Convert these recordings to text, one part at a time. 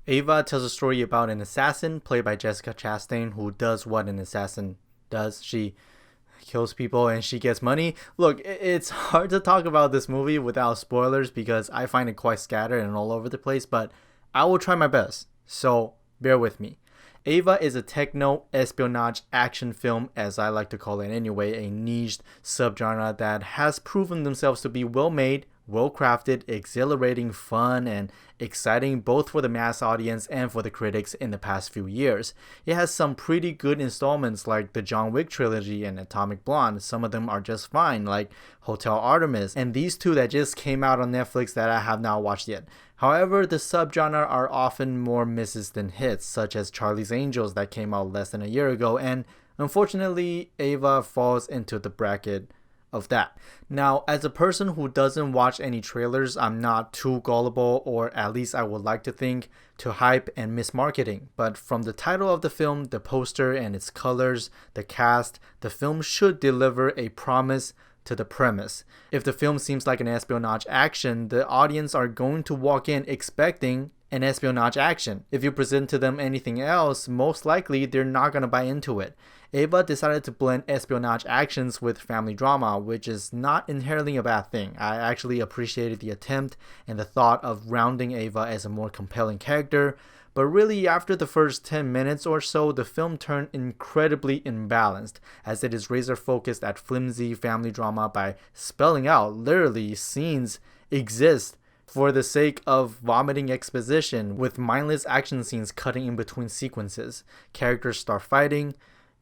Ava tells a story about an assassin played by Jessica Chastain who does what an assassin does. She kills people and she gets money. Look, it's hard to talk about this movie without spoilers because I find it quite scattered and all over the place, but I will try my best. So bear with me. Ava is a techno espionage action film, as I like to call it anyway, a niche subgenre that has proven themselves to be well made, well crafted, exhilarating, fun, and exciting both for the mass audience and for the critics in the past few years. It has some pretty good installments like the John Wick trilogy and Atomic Blonde. Some of them are just fine, like Hotel Artemis, and these two that just came out on Netflix that I have not watched yet. However, the subgenre are often more misses than hits, such as Charlie's Angels that came out less than a year ago, and unfortunately, Ava falls into the bracket of that. Now, as a person who doesn't watch any trailers, I'm not too gullible, or at least I would like to think, to hype and mismarketing. But from the title of the film, the poster and its colors, the cast, the film should deliver a promise to the premise. If the film seems like an espionage action, the audience are going to walk in expecting an espionage action. If you present to them anything else, most likely they're not going to buy into it. Ava decided to blend espionage actions with family drama, which is not inherently a bad thing. I actually appreciated the attempt and the thought of rounding Ava as a more compelling character, but really after the first 10 minutes or so, the film turned incredibly imbalanced, as it is razor focused at flimsy family drama by spelling out literally scenes exist for the sake of vomiting exposition, with mindless action scenes cutting in between sequences. Characters start fighting,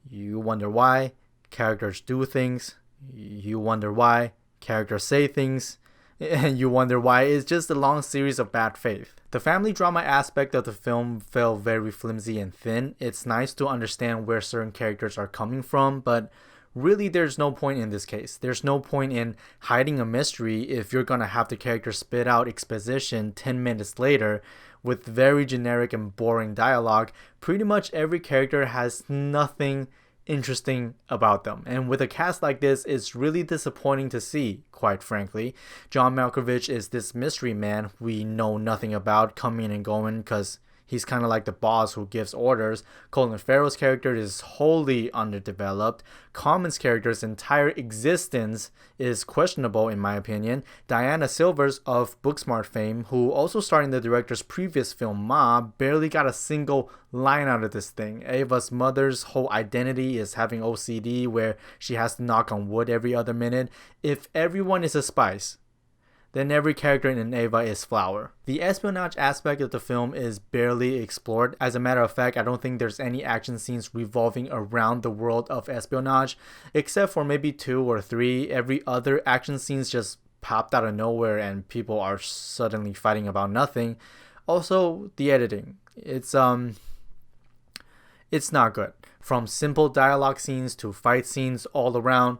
you wonder why. Characters do things, you wonder why. Characters say things, and you wonder why. It's just a long series of bad faith. The family drama aspect of the film felt very flimsy and thin. It's nice to understand where certain characters are coming from, but really there's no point in this case. There's no point in hiding a mystery if you're gonna have the character spit out exposition 10 minutes later with very generic and boring dialogue. Pretty much every character has nothing interesting about them, and with a cast like this, it's really disappointing to see, quite frankly. John Malkovich is this mystery man we know nothing about, coming and going because he's kind of like the boss who gives orders. Colin Farrell's character is wholly underdeveloped. Common's character's entire existence is questionable in my opinion. Diana Silvers of Booksmart fame, who also starred in the director's previous film Ma, barely got a single line out of this thing. Ava's mother's whole identity is having OCD where she has to knock on wood every other minute. If everyone is a spice, then every character in Ava is flour. The espionage aspect of the film is barely explored. As a matter of fact, I don't think there's any action scenes revolving around the world of espionage, except for maybe 2 or 3. Every other action scenes just popped out of nowhere and people are suddenly fighting about nothing. Also, the editing. It's not good. From simple dialogue scenes to fight scenes all around,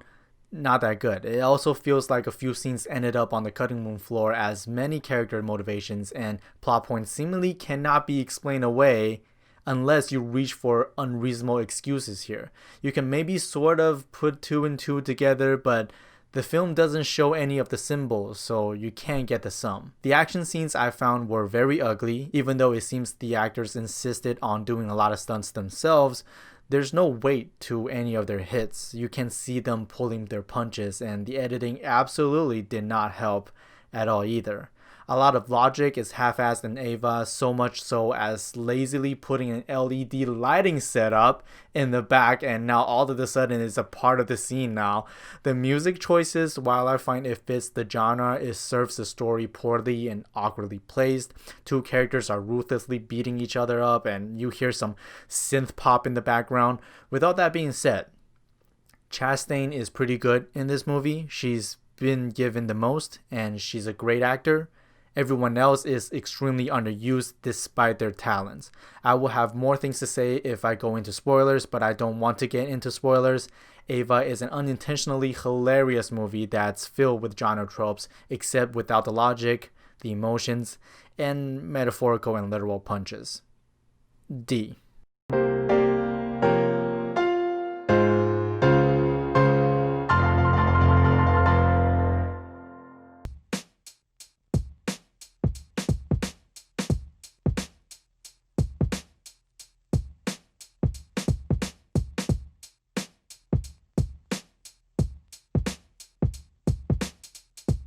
not that good. It also feels like a few scenes ended up on the cutting room floor, as many character motivations and plot points seemingly cannot be explained away unless you reach for unreasonable excuses here. You can maybe sort of put 2 and 2 together, but the film doesn't show any of the symbols, so you can't get the sum. The action scenes I found were very ugly, even though it seems the actors insisted on doing a lot of stunts themselves. There's no weight to any of their hits. You can see them pulling their punches, and the editing absolutely did not help at all either. A lot of logic is half-assed in Ava, so much so as lazily putting an LED lighting setup in the back, and now all of a sudden it's a part of the scene now. The music choices, while I find it fits the genre, it serves the story poorly and awkwardly placed. 2 characters are ruthlessly beating each other up, and you hear some synth pop in the background. With all that being said, Chastain is pretty good in this movie. She's been given the most, and she's a great actor. Everyone else is extremely underused despite their talents. I will have more things to say if I go into spoilers, but I don't want to get into spoilers. Ava is an unintentionally hilarious movie that's filled with genre tropes, except without the logic, the emotions, and metaphorical and literal punches. D.